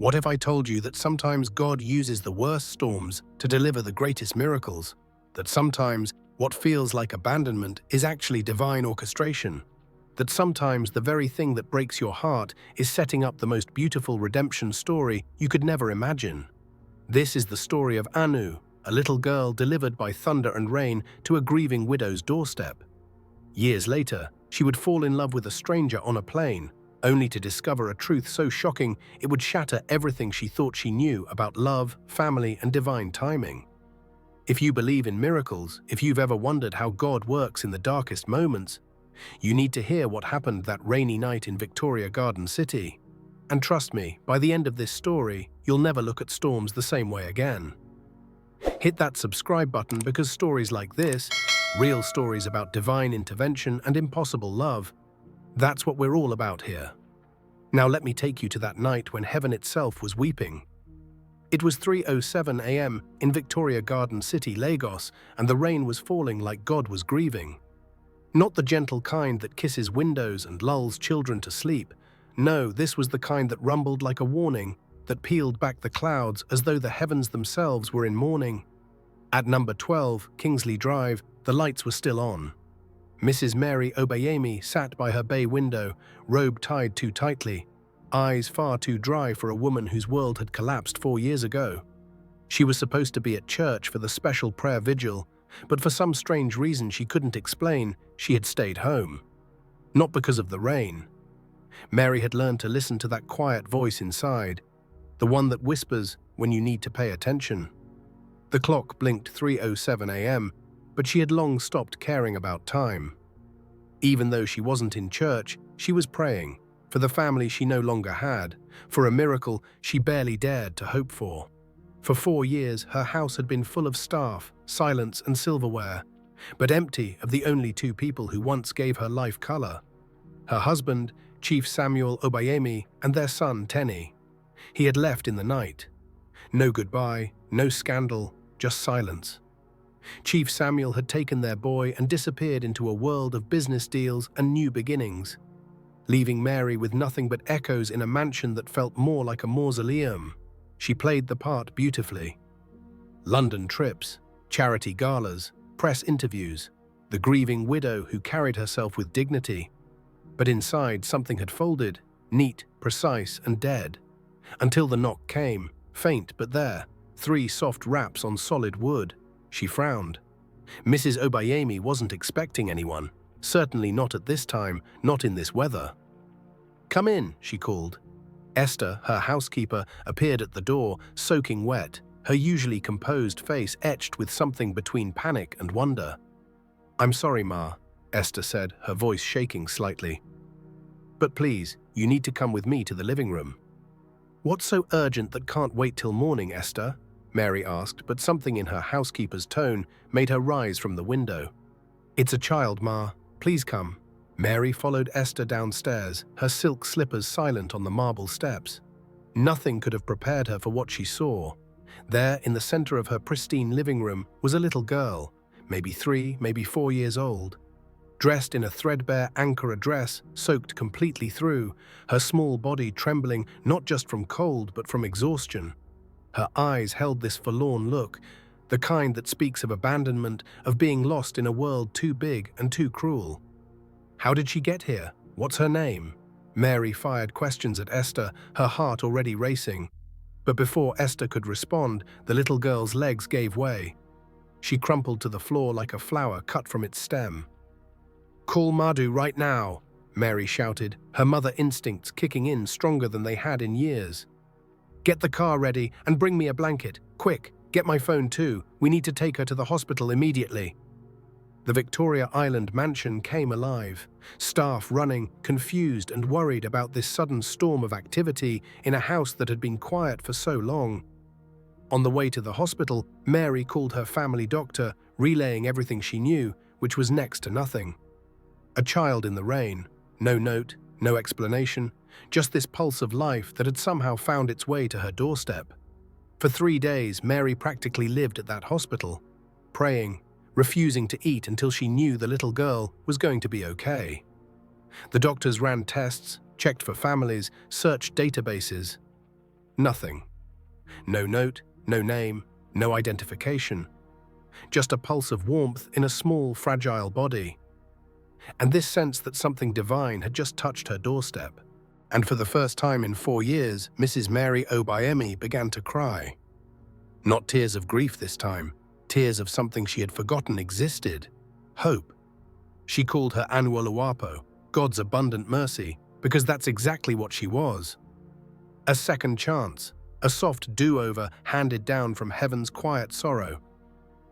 What if I told you that sometimes God uses the worst storms to deliver the greatest miracles? That sometimes what feels like abandonment is actually divine orchestration? That sometimes the very thing that breaks your heart is setting up the most beautiful redemption story you could never imagine? This is the story of Anu, a little girl delivered by thunder and rain to a grieving widow's doorstep. Years later, she would fall in love with a stranger on a plane, only to discover a truth so shocking it would shatter everything she thought she knew about love, family, and divine timing. If you believe in miracles, if you've ever wondered how God works in the darkest moments, you need to hear what happened that rainy night in Victoria Garden City. And trust me, by the end of this story, you'll never look at storms the same way again. Hit that subscribe button because stories like this, real stories about divine intervention and impossible love, that's what we're all about here. Now let me take you to that night when heaven itself was weeping. It was 3:07 a.m. in Victoria Garden City, Lagos, and the rain was falling like God was grieving. Not the gentle kind that kisses windows and lulls children to sleep. No, this was the kind that rumbled like a warning, that peeled back the clouds as though the heavens themselves were in mourning. At number 12, Kingsley Drive, the lights were still on. Mrs. Mary Obayemi sat by her bay window, robe tied too tightly, eyes far too dry for a woman whose world had collapsed 4 years ago. She was supposed to be at church for the special prayer vigil, but for some strange reason she couldn't explain, she had stayed home. Not because of the rain. Mary had learned to listen to that quiet voice inside, the one that whispers when you need to pay attention. The clock blinked 3:07 a.m., but she had long stopped caring about time. Even though she wasn't in church, she was praying for the family she no longer had, for a miracle she barely dared to hope for. For 4 years, her house had been full of staff, silence, and silverware, but empty of the only 2 people who once gave her life color: her husband, Chief Samuel Obayemi, and their son, Tenny. He had left in the night. No goodbye, no scandal, just silence. Chief Samuel had taken their boy and disappeared into a world of business deals and new beginnings, leaving Mary with nothing but echoes in a mansion that felt more like a mausoleum. She played the part beautifully. London trips, charity galas, press interviews, the grieving widow who carried herself with dignity. But inside something had folded, neat, precise, and dead. Until the knock came, faint but there, 3 soft raps on solid wood. She frowned. Mrs. Obayemi wasn't expecting anyone, certainly not at this time, not in this weather. "Come in," she called. Esther, her housekeeper, appeared at the door, soaking wet, her usually composed face etched with something between panic and wonder. "I'm sorry, Ma," Esther said, her voice shaking slightly. "But please, you need to come with me to the living room." "What's so urgent that can't wait till morning, Esther?" Mary asked, but something in her housekeeper's tone made her rise from the window. "It's a child, Ma. Please come." Mary followed Esther downstairs, her silk slippers silent on the marble steps. Nothing could have prepared her for what she saw. There, in the center of her pristine living room, was a little girl, maybe 3, maybe 4 years old. Dressed in a threadbare Ankara dress, soaked completely through, her small body trembling not just from cold but from exhaustion. Her eyes held this forlorn look, the kind that speaks of abandonment, of being lost in a world too big and too cruel. "How did she get here? What's her name?" Mary fired questions at Esther, her heart already racing. But before Esther could respond, the little girl's legs gave way. She crumpled to the floor like a flower cut from its stem. "Call Madhu right now," Mary shouted, her mother instincts kicking in stronger than they had in years. "Get the car ready and bring me a blanket. Quick, get my phone too. We need to take her to the hospital immediately." The Victoria Island mansion came alive, staff running, confused and worried about this sudden storm of activity in a house that had been quiet for so long. On the way to the hospital, Mary called her family doctor, relaying everything she knew, which was next to nothing. A child in the rain, no note, no explanation, just this pulse of life that had somehow found its way to her doorstep. For 3 days, Mary practically lived at that hospital, praying, refusing to eat until she knew the little girl was going to be okay. The doctors ran tests, checked for families, searched databases. Nothing. No note, no name, no identification. Just a pulse of warmth in a small, fragile body. And this sense that something divine had just touched her doorstep. And for the first time in 4 years, Mrs. Mary Obiemi began to cry. Not tears of grief this time, tears of something she had forgotten existed. Hope. She called her Anuoluapo, God's abundant mercy, because that's exactly what she was. A second chance, a soft do-over handed down from heaven's quiet sorrow.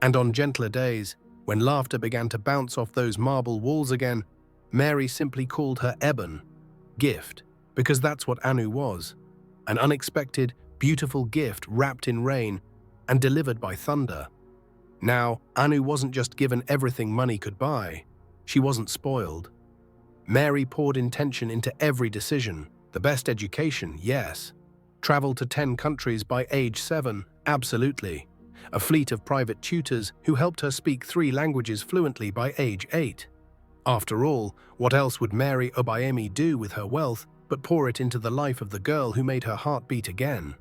And on gentler days, when laughter began to bounce off those marble walls again, Mary simply called her Eben, gift, because that's what Anu was. An unexpected, beautiful gift wrapped in rain and delivered by thunder. Now, Anu wasn't just given everything money could buy. She wasn't spoiled. Mary poured intention into every decision. The best education, yes. Traveled to 10 countries by age 7, absolutely. A fleet of private tutors who helped her speak 3 languages fluently by age 8. After all, what else would Mary Obiemi do with her wealth but pour it into the life of the girl who made her heart beat again?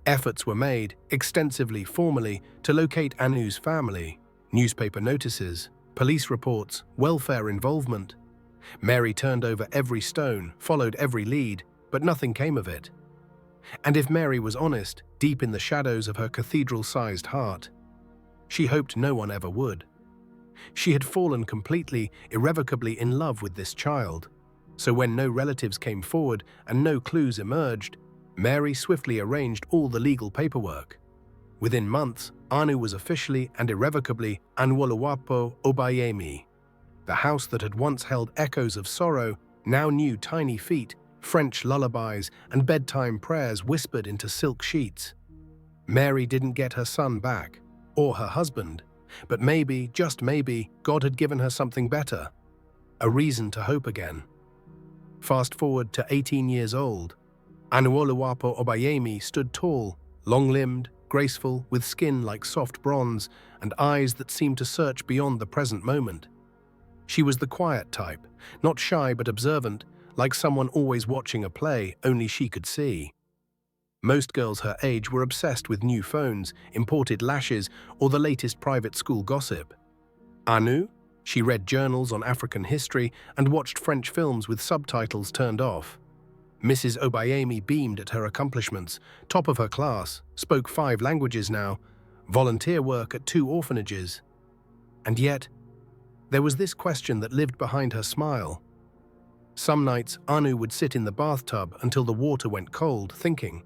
Efforts were made, extensively, formally, to locate Anu's family. Newspaper notices, police reports, welfare involvement. Mary turned over every stone, followed every lead, but nothing came of it. And if Mary was honest, deep in the shadows of her cathedral-sized heart, she hoped no one ever would. She had fallen completely, irrevocably in love with this child. So when no relatives came forward and no clues emerged, Mary swiftly arranged all the legal paperwork. Within months, Anu was officially and irrevocably Anuoluapo Obiemi. The house that had once held echoes of sorrow now knew tiny feet, French lullabies, and bedtime prayers whispered into silk sheets. Mary didn't get her son back, or her husband, but maybe, just maybe, God had given her something better. A reason to hope again. Fast forward to 18 years old. Anuoluapo Obiemi stood tall, long-limbed, graceful, with skin like soft bronze and eyes that seemed to search beyond the present moment. She was the quiet type, not shy but observant, like someone always watching a play only she could see. Most girls her age were obsessed with new phones, imported lashes, or the latest private school gossip. Anu? She read journals on African history and watched French films with subtitles turned off. Mrs. Obiemi beamed at her accomplishments, top of her class, spoke 5 languages now, volunteer work at 2 orphanages. And yet, there was this question that lived behind her smile. Some nights, Anu would sit in the bathtub until the water went cold, thinking.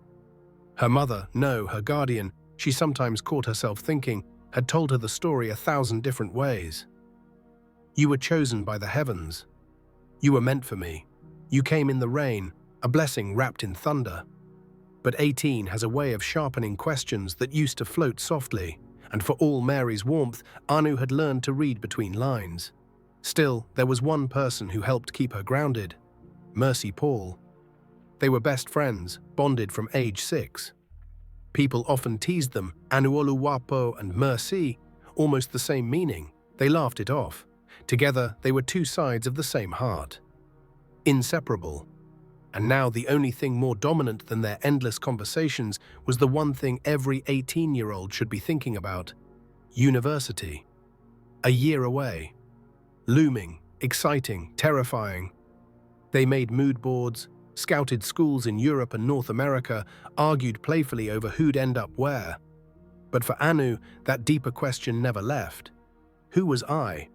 Her mother, no, her guardian, she sometimes caught herself thinking, had told her the story 1,000 different ways. You were chosen by the heavens. You were meant for me. You came in the rain, a blessing wrapped in thunder. But 18 has a way of sharpening questions that used to float softly, and for all Mary's warmth, Anu had learned to read between lines. Still, there was one person who helped keep her grounded, Mercy Paul. They were best friends, bonded from age 6. People often teased them, Anuoluapo and Mercy, almost the same meaning. They laughed it off. Together, they were 2 sides of the same heart. Inseparable. And now the only thing more dominant than their endless conversations was the one thing every 18-year-old should be thinking about: university. A year away. Looming, exciting, terrifying. They made mood boards, scouted schools in Europe and North America, argued playfully over who'd end up where. But for Anu, that deeper question never left. Who was I?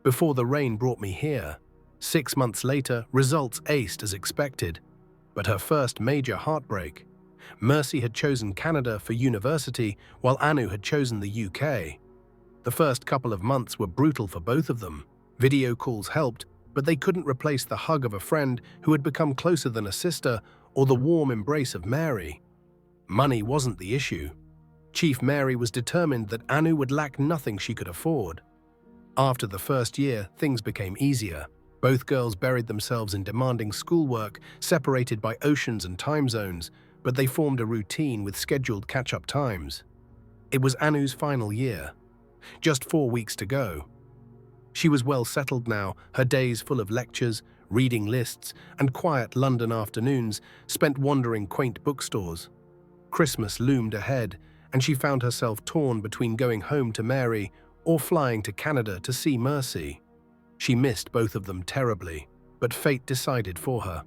Before the rain brought me here. 6 months later, results aced as expected. But her first major heartbreak. Mercy had chosen Canada for university, while Anu had chosen the UK. The first couple of months were brutal for both of them. Video calls helped, but they couldn't replace the hug of a friend who had become closer than a sister, or the warm embrace of Mary. Money wasn't the issue. Chief Mary was determined that Anu would lack nothing she could afford. After the first year, things became easier. Both girls buried themselves in demanding schoolwork, separated by oceans and time zones, but they formed a routine with scheduled catch-up times. It was Anu's final year. Just 4 weeks to go. She was well settled now, her days full of lectures, reading lists, and quiet London afternoons spent wandering quaint bookstores. Christmas loomed ahead, and she found herself torn between going home to Mary or flying to Canada to see Mercy. She missed both of them terribly, but fate decided for her.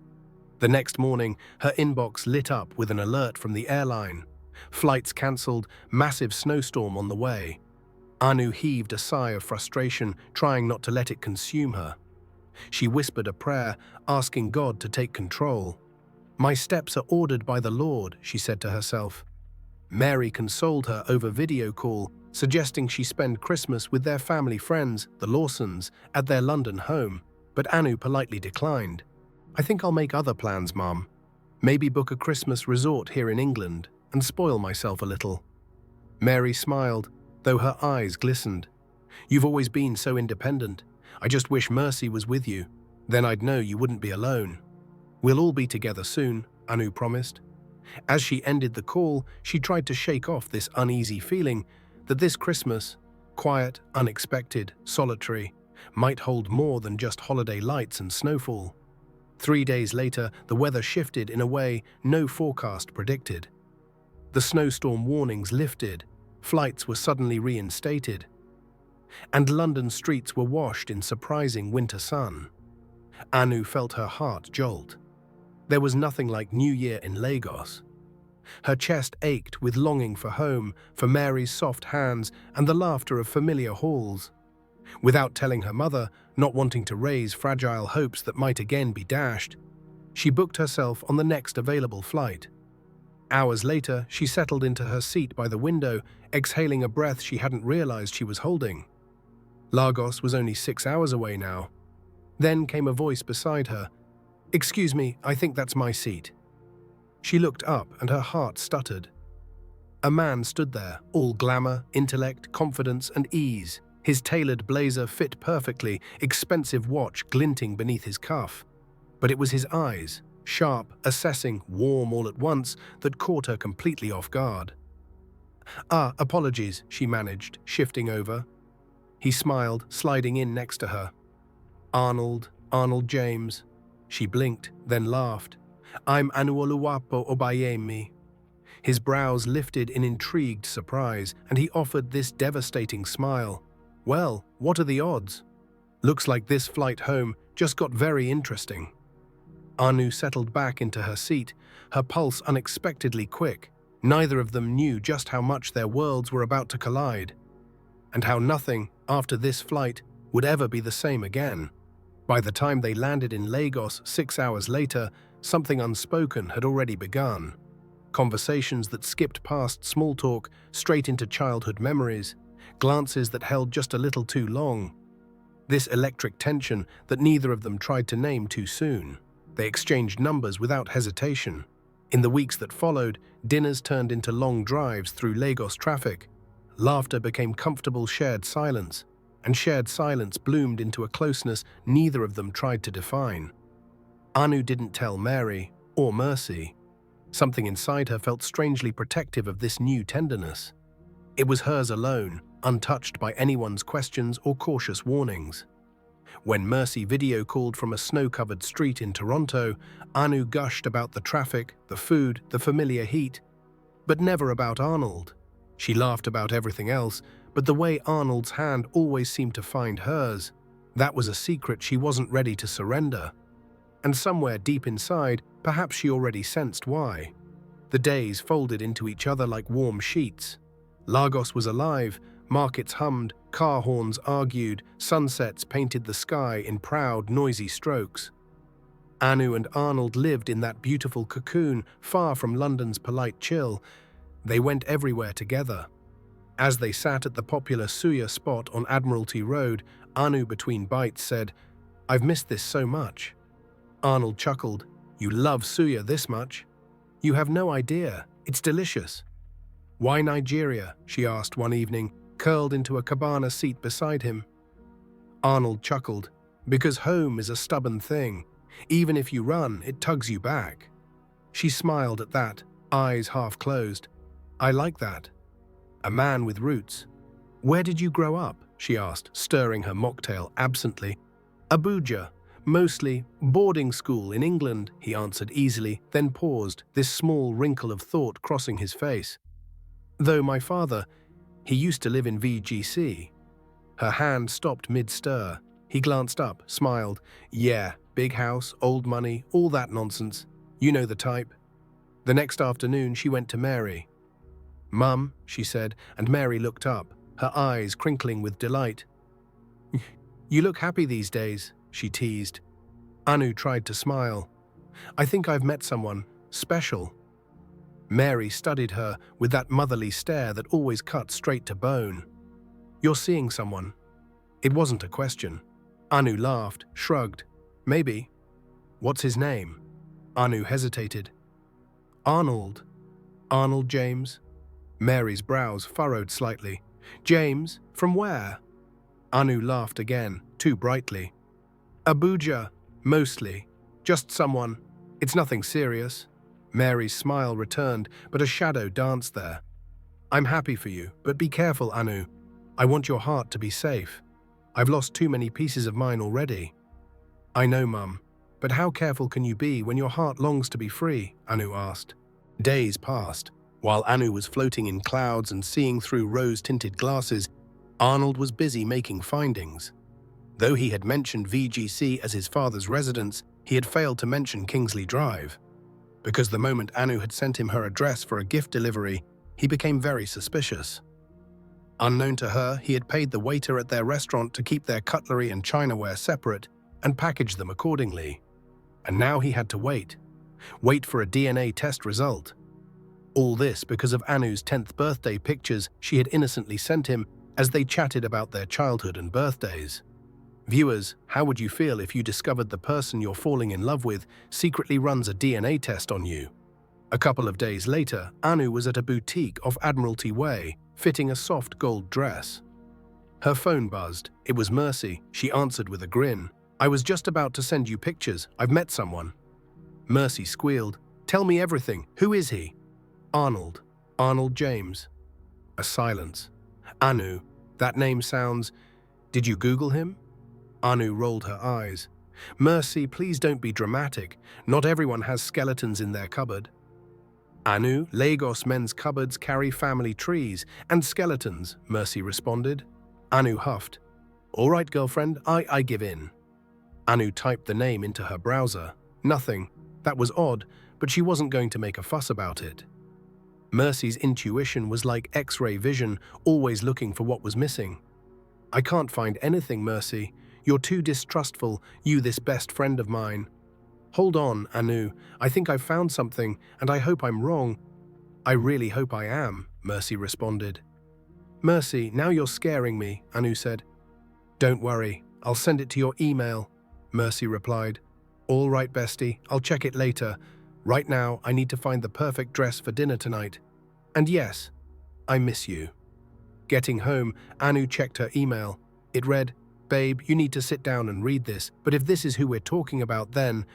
The next morning, her inbox lit up with an alert from the airline. Flights cancelled, massive snowstorm on the way. Anu heaved a sigh of frustration, trying not to let it consume her. She whispered a prayer, asking God to take control. "My steps are ordered by the Lord," she said to herself. Mary consoled her over video call, suggesting she spend Christmas with their family friends, the Lawsons, at their London home, but Anu politely declined. "I think I'll make other plans, Mum. Maybe book a Christmas resort here in England and spoil myself a little." Mary smiled, though her eyes glistened. "You've always been so independent. I just wish Mercy was with you. Then I'd know you wouldn't be alone." "We'll all be together soon," Anu promised. As she ended the call, she tried to shake off this uneasy feeling that this Christmas, quiet, unexpected, solitary, might hold more than just holiday lights and snowfall. 3 days later, the weather shifted in a way no forecast predicted. The snowstorm warnings lifted, flights were suddenly reinstated, and London streets were washed in surprising winter sun. Anu felt her heart jolt. There was nothing like New Year in Lagos. Her chest ached with longing for home, for Mary's soft hands and the laughter of familiar halls. Without telling her mother, not wanting to raise fragile hopes that might again be dashed, she booked herself on the next available flight. Hours later, she settled into her seat by the window, exhaling a breath she hadn't realized she was holding. Lagos was only 6 hours away now. Then came a voice beside her. "Excuse me, I think that's my seat." She looked up and her heart stuttered. A man stood there, all glamour, intellect, confidence, and ease. His tailored blazer fit perfectly, expensive watch glinting beneath his cuff. But it was his eyes, sharp, assessing, warm all at once, that caught her completely off guard. Apologies," she managed, shifting over. He smiled, sliding in next to her. Arnold James." She blinked, then laughed. "I'm Anuoluwapo Obayemi." His brows lifted in intrigued surprise, and he offered this devastating smile. "Well, what are the odds? Looks like this flight home just got very interesting." Anu settled back into her seat, her pulse unexpectedly quick. Neither of them knew just how much their worlds were about to collide, and how nothing, after this flight, would ever be the same again. By the time they landed in Lagos 6 hours later, something unspoken had already begun. Conversations that skipped past small talk straight into childhood memories, glances that held just a little too long. This electric tension that neither of them tried to name too soon. They exchanged numbers without hesitation. In the weeks that followed, dinners turned into long drives through Lagos traffic. Laughter became comfortable shared silence, and shared silence bloomed into a closeness neither of them tried to define. Anu didn't tell Mary or Mercy. Something inside her felt strangely protective of this new tenderness. It was hers alone, untouched by anyone's questions or cautious warnings. When Mercy video called from a snow-covered street in Toronto, Anu gushed about the traffic, the food, the familiar heat, but never about Arnold. She laughed about everything else, but the way Arnold's hand always seemed to find hers, that was a secret she wasn't ready to surrender. And somewhere deep inside, perhaps she already sensed why. The days folded into each other like warm sheets. Lagos was alive, markets hummed, car horns argued, sunsets painted the sky in proud, noisy strokes. Anu and Arnold lived in that beautiful cocoon, far from London's polite chill. They went everywhere together. As they sat at the popular suya spot on Admiralty Road, Anu, between bites, said, "I've missed this so much." Arnold chuckled. "You love suya this much? You have no idea. It's delicious." "Why Nigeria?" she asked one evening, curled into a cabana seat beside him. Arnold chuckled. "Because home is a stubborn thing. Even if you run, it tugs you back." She smiled at that, eyes half closed. "I like that. A man with roots." "Where did you grow up?" she asked, stirring her mocktail absently. "Abuja, Mostly boarding school in England, he answered easily, then paused, this small wrinkle of thought crossing his face. Though my father, he used to live in VGC. Her hand stopped mid-stir. He glanced up, smiled. Yeah, big house, old money, all that nonsense. You know the type. The next afternoon, she went to Mary. "Mum," she said, and Mary looked up, her eyes crinkling with delight. "You look happy these days," she teased. Anu tried to smile. "I think I've met someone special." Mary studied her with that motherly stare that always cut straight to bone. "You're seeing someone." It wasn't a question. Anu laughed, shrugged. "Maybe." "What's his name?" Anu hesitated. "Arnold. Arnold James." Mary's brows furrowed slightly. "James? From where?" Anu laughed again, too brightly. "Abuja, mostly. Just someone. It's nothing serious." Mary's smile returned, but a shadow danced there. "I'm happy for you, but be careful, Anu. I want your heart to be safe. I've lost too many pieces of mine already." "I know, Mum, but how careful can you be when your heart longs to be free?" Anu asked. Days passed. While Anu was floating in clouds and seeing through rose-tinted glasses, Arnold was busy making findings. Though he had mentioned VGC as his father's residence, he had failed to mention Kingsley Drive. Because the moment Anu had sent him her address for a gift delivery, he became very suspicious. Unknown to her, he had paid the waiter at their restaurant to keep their cutlery and chinaware separate and packaged them accordingly. And now he had to wait for a DNA test result. All this because of Anu's 10th birthday pictures she had innocently sent him as they chatted about their childhood and birthdays. Viewers, how would you feel if you discovered the person you're falling in love with secretly runs a DNA test on you? A couple of days later, Anu was at a boutique off Admiralty Way, fitting a soft gold dress. Her phone buzzed. It was Mercy. She answered with a grin. "I was just about to send you pictures. I've met someone." Mercy squealed. "Tell me everything. Who is he?" "Arnold. Arnold James." A silence. "Anu, that name sounds... Did you Google him?" Anu rolled her eyes. "Mercy, please don't be dramatic. Not everyone has skeletons in their cupboard." "Anu, Lagos men's cupboards carry family trees and skeletons," Mercy responded. Anu huffed. "All right, girlfriend, I give in." Anu typed the name into her browser. Nothing. That was odd, but she wasn't going to make a fuss about it. Mercy's intuition was like X-ray vision, always looking for what was missing. "I can't find anything, Mercy. You're too distrustful, you this best friend of mine." "Hold on, Anu. I think I've found something, and I hope I'm wrong." "I really hope I am," Mercy responded. "Mercy, now you're scaring me," Anu said. "Don't worry, I'll send it to your email," Mercy replied. "All right, bestie, I'll check it later. Right now, I need to find the perfect dress for dinner tonight. And yes, I miss you." Getting home, Anu checked her email. It read, "Babe, you need to sit down and read this, but if this is who we're talking about, then..."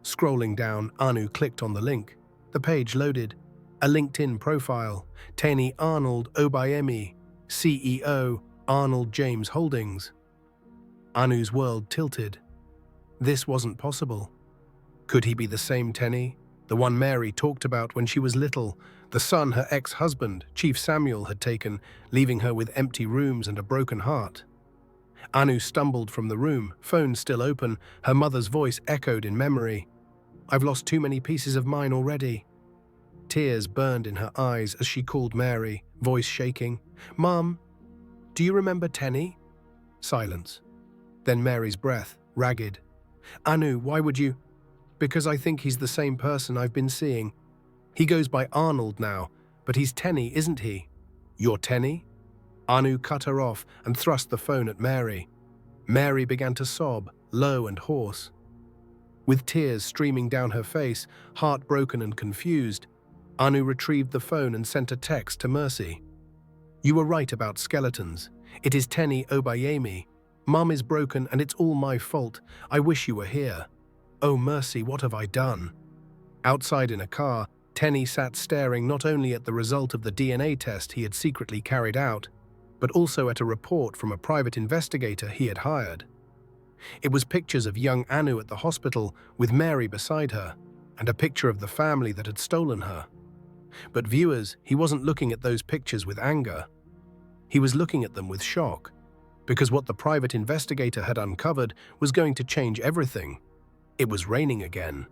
Scrolling down, Anu clicked on the link. The page loaded. A LinkedIn profile. Teni Arnold Obayemi, CEO, Arnold James Holdings. Anu's world tilted. This wasn't possible. Could he be the same Teni? The one Mary talked about when she was little, the son her ex-husband, Chief Samuel, had taken, leaving her with empty rooms and a broken heart. Anu stumbled from the room, phone still open, her mother's voice echoed in memory. "I've lost too many pieces of mine already." Tears burned in her eyes as she called Mary, voice shaking. "Mum, do you remember Teni?" Silence. Then Mary's breath, ragged. "Anu, why would you..." "Because I think he's the same person I've been seeing. He goes by Arnold now, but he's Teni, isn't he?" "You're Teni?" Anu cut her off and thrust the phone at Mary. Mary began to sob, low and hoarse. With tears streaming down her face, heartbroken and confused, Anu retrieved the phone and sent a text to Mercy. "You were right about skeletons. It is Teni Obayemi. Mum is broken and it's all my fault. I wish you were here. Oh, Mercy, what have I done?" Outside in a car, Teni sat staring not only at the result of the DNA test he had secretly carried out, but also at a report from a private investigator he had hired. It was pictures of young Anu at the hospital with Mary beside her, and a picture of the family that had stolen her. But viewers, he wasn't looking at those pictures with anger. He was looking at them with shock, because what the private investigator had uncovered was going to change everything. It was raining again.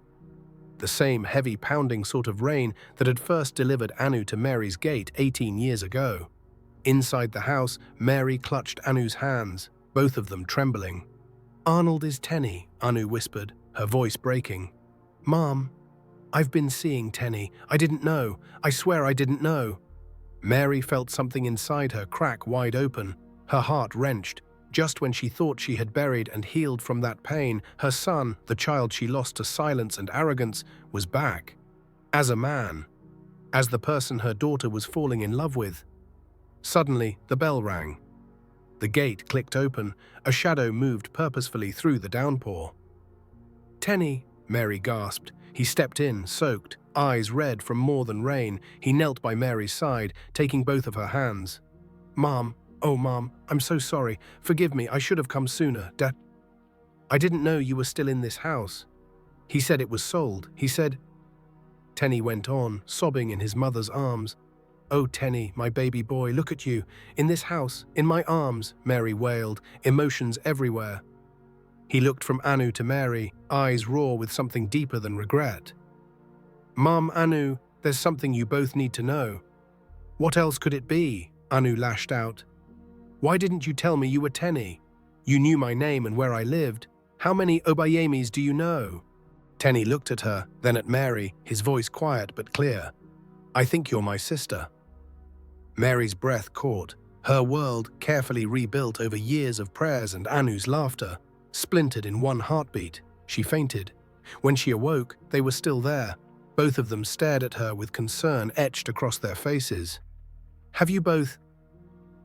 The same heavy pounding sort of rain that had first delivered Anu to Mary's gate 18 years ago. Inside the house, Mary clutched Anu's hands, both of them trembling. "Arnold is Tenny," Anu whispered, her voice breaking. "Mom, I've been seeing Tenny. I didn't know. I swear I didn't know." Mary felt something inside her crack wide open, her heart wrenched. Just when she thought she had buried and healed from that pain, her son, the child she lost to silence and arrogance, was back. As a man. As the person her daughter was falling in love with. Suddenly, the bell rang. The gate clicked open, a shadow moved purposefully through the downpour. "Tenny," Mary gasped. He stepped in, soaked, eyes red from more than rain. He knelt by Mary's side, taking both of her hands. "Mom, oh Mom, I'm so sorry. Forgive me, I should have come sooner. Dad, I didn't know you were still in this house. He said it was sold. He said—" Tenny went on, sobbing in his mother's arms. "Oh Tenny, my baby boy, look at you. In this house, in my arms," Mary wailed, emotions everywhere. He looked from Anu to Mary, eyes raw with something deeper than regret. "Mom, Anu, there's something you both need to know." "What else could it be?" Anu lashed out. "Why didn't you tell me you were Tenny? You knew my name and where I lived. How many Obayemis do you know?" Tenny looked at her, then at Mary, his voice quiet but clear. "I think you're my sister." Mary's breath caught, her world, carefully rebuilt over years of prayers and Anu's laughter, splintered in one heartbeat. She fainted. When she awoke, they were still there. Both of them stared at her with concern etched across their faces. "Have you both—"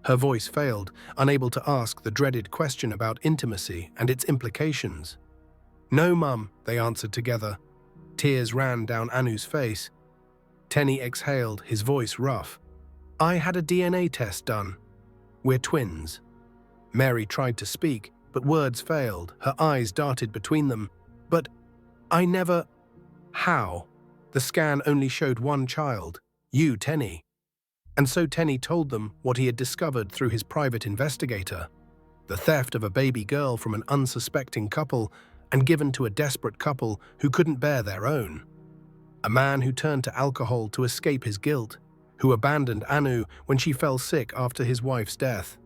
Her voice failed, unable to ask the dreaded question about intimacy and its implications. "No, Mum," they answered together. Tears ran down Anu's face. Tenny exhaled, his voice rough. "I had a DNA test done. We're twins." Mary tried to speak, but words failed. Her eyes darted between them. "But I never—" "How? The scan only showed one child. You, Tenny." And so Tenny told them what he had discovered through his private investigator. The theft of a baby girl from an unsuspecting couple and given to a desperate couple who couldn't bear their own. A man who turned to alcohol to escape his guilt, who abandoned Anu when she fell sick after his wife's death.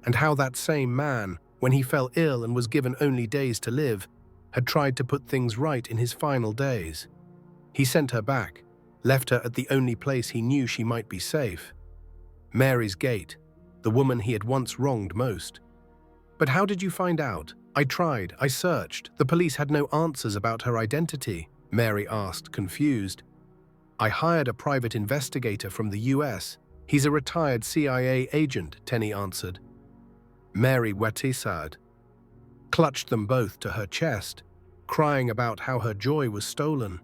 And how that same man, when he fell ill and was given only days to live, had tried to put things right in his final days. He sent her back, left her at the only place he knew she might be safe. Mary's gate, the woman he had once wronged most. "But how did you find out?" "I tried, I searched. The police had no answers about her identity," Mary asked, confused. "I hired a private investigator from the US. He's a retired CIA agent," Tenny answered. Mary Watisad clutched them both to her chest, crying about how her joy was stolen,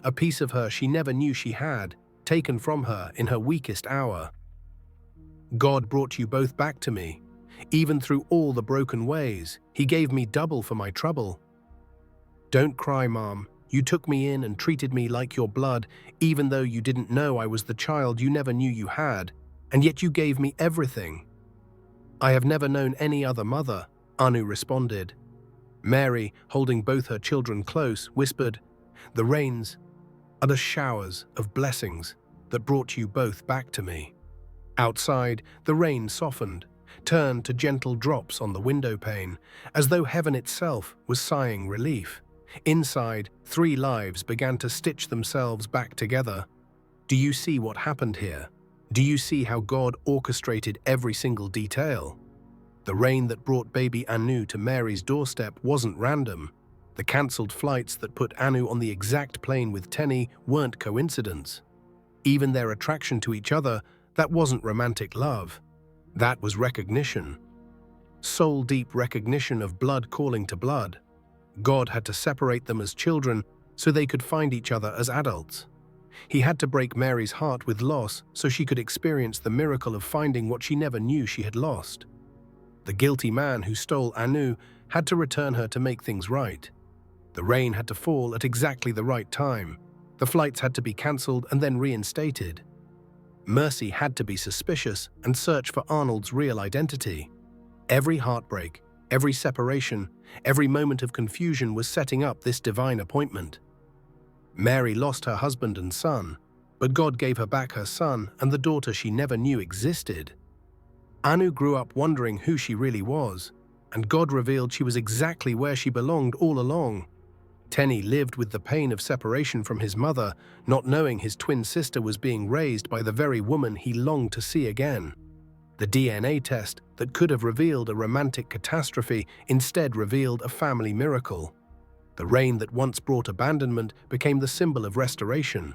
a piece of her she never knew she had, taken from her in her weakest hour. "God brought you both back to me. Even through all the broken ways, he gave me double for my trouble." "Don't cry, Mom. You took me in and treated me like your blood, even though you didn't know I was the child you never knew you had, and yet you gave me everything." "I have never known any other mother," Anu responded. Mary, holding both her children close, whispered, "The rains are the showers of blessings that brought you both back to me." Outside, the rain softened, turned to gentle drops on the window pane, as though heaven itself was sighing relief. Inside, 3 lives began to stitch themselves back together. Do you see what happened here? Do you see how God orchestrated every single detail? The rain that brought baby Anu to Mary's doorstep wasn't random. The cancelled flights that put Anu on the exact plane with Tenny weren't coincidence. Even their attraction to each other, that wasn't romantic love. That was recognition. Soul-deep recognition of blood calling to blood. God had to separate them as children so they could find each other as adults. He had to break Mary's heart with loss so she could experience the miracle of finding what she never knew she had lost. The guilty man who stole Anu had to return her to make things right. The rain had to fall at exactly the right time. The flights had to be cancelled and then reinstated. Mercy had to be suspicious and search for Arnold's real identity. Every heartbreak, every separation, every moment of confusion was setting up this divine appointment. Mary lost her husband and son, but God gave her back her son and the daughter she never knew existed. Anu grew up wondering who she really was, and God revealed she was exactly where she belonged all along. Tenny lived with the pain of separation from his mother, not knowing his twin sister was being raised by the very woman he longed to see again. The DNA test that could have revealed a romantic catastrophe instead revealed a family miracle. The rain that once brought abandonment became the symbol of restoration.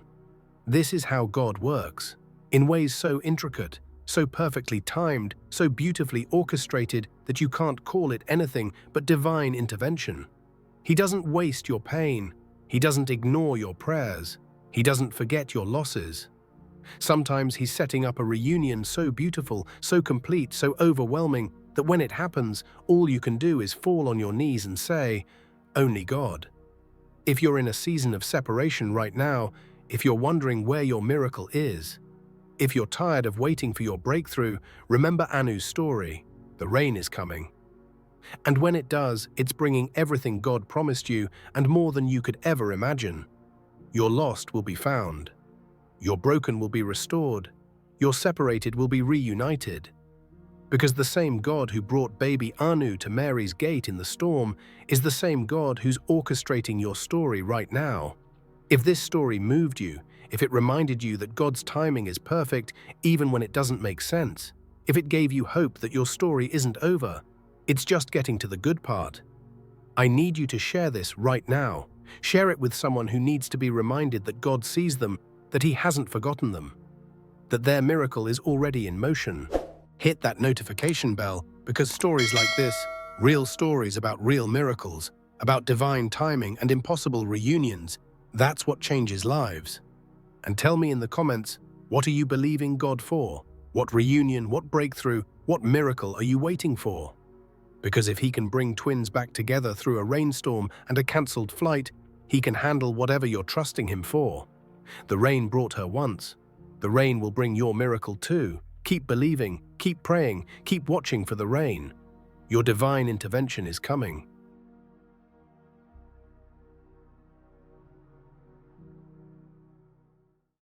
This is how God works, in ways so intricate, so perfectly timed, so beautifully orchestrated that you can't call it anything but divine intervention. He doesn't waste your pain. He doesn't ignore your prayers. He doesn't forget your losses. Sometimes he's setting up a reunion so beautiful, so complete, so overwhelming that when it happens, all you can do is fall on your knees and say, "Only God." If you're in a season of separation right now, if you're wondering where your miracle is, if you're tired of waiting for your breakthrough, remember Anu's story. The rain is coming. And when it does, it's bringing everything God promised you and more than you could ever imagine. Your lost will be found. Your broken will be restored. Your separated will be reunited. Because the same God who brought baby Anu to Mary's gate in the storm is the same God who's orchestrating your story right now. If this story moved you, if it reminded you that God's timing is perfect even when it doesn't make sense, if it gave you hope that your story isn't over, it's just getting to the good part, I need you to share this right now. Share it with someone who needs to be reminded that God sees them, that He hasn't forgotten them, that their miracle is already in motion. Hit that notification bell because stories like this, real stories about real miracles, about divine timing and impossible reunions, that's what changes lives. And tell me in the comments, what are you believing God for? What reunion, what breakthrough, what miracle are you waiting for? Because if He can bring twins back together through a rainstorm and a cancelled flight, He can handle whatever you're trusting Him for. The rain brought her once. The rain will bring your miracle too. Keep believing, keep praying, keep watching for the rain. Your divine intervention is coming.